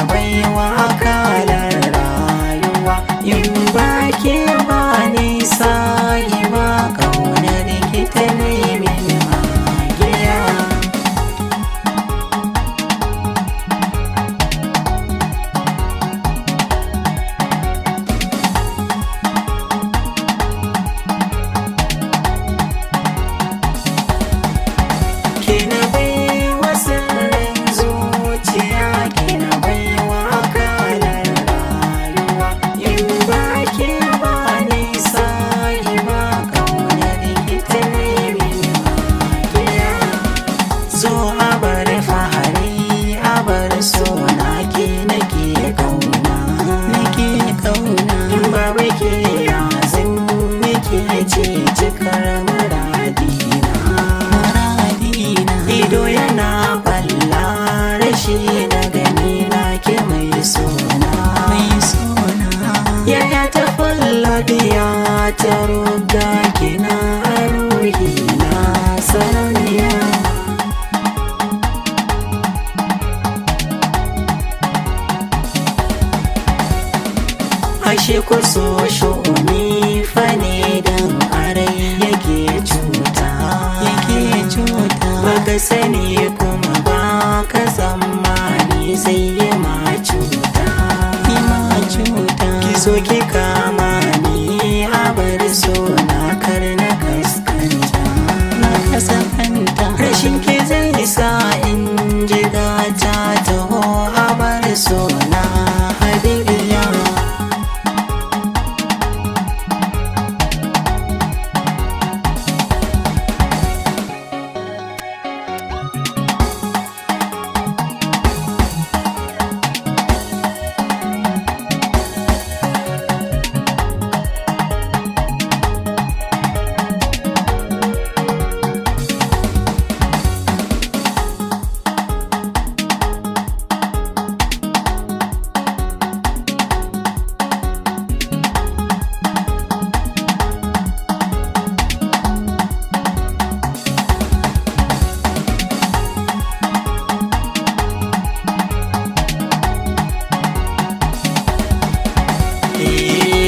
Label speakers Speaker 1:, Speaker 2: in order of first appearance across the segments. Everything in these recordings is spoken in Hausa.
Speaker 1: baiwa akalar rayuwa. In ba ke ba nisa yi ba ƙaunar ki ta nemi magiya. Kina baiwa sirrin zuciya, kina baiwa akalar rayuwa. In ba ke ba nisa yi ba ƙaunar ki ta nemi magiya. Zo a bar fahari a bar sona, ke nake ƙauna, nake ƙauna. In babu ke yazin nake ce cikar muradina. Ido yana balla rashi na gani na ke mai sona, mai sona. Yaya ta falla biya ta ruga kina a ruhi na sarauniya. Ashe ku so shu'umi fane dan arai yake cuta, yake cuta. Baka sani kuma ba ka tsammani zai yi ma cuta, yi ma cuta. Ki so ki kama ni a bar so na kar na kaskanta, na kaskanta. Rashin ki zai sa in ji gata taho a bar so na habibiya.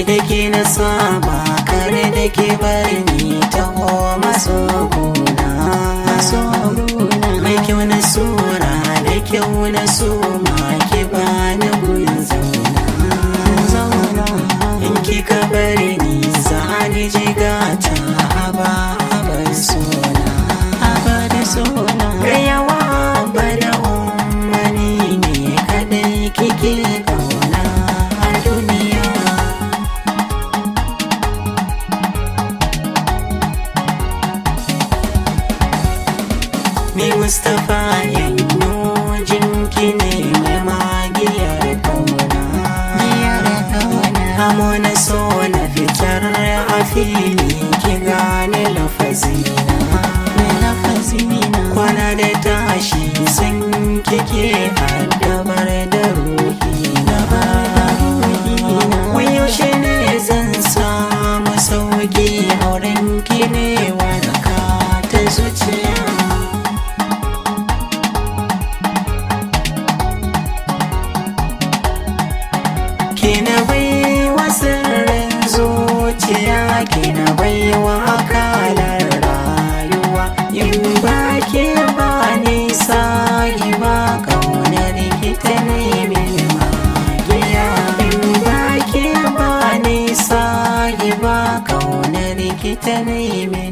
Speaker 1: Da ke na saba kar da ke bar ni taho maso gona, maso gona. Mai kyau na sura da kyau na suma ki bani gun zauna, zauna. In kika bar ni za ni ji gata haba habar sona, habar sona. Rayawa bada umarni ne kadai kike kauna a duniya. Ni Mustapha yanyo jinki ne mai magiyar kauna, giyar kauna. Amo na so na fitar a fili ki gane lafazina, lafazina. Kwana da tashi san kike addabar da ruhina, ruhina. Wai yaushe ne zan samu sauki auren ki ne waraka ta zuciya. Kina baiwa sirrin zuciya, kina baiwa akalar rayuwa. In ba ke ba nisa yi ba ƙaunar ki ta nemi magiya. In ba ke ba nisa yi ba ƙaunar ki ta nemi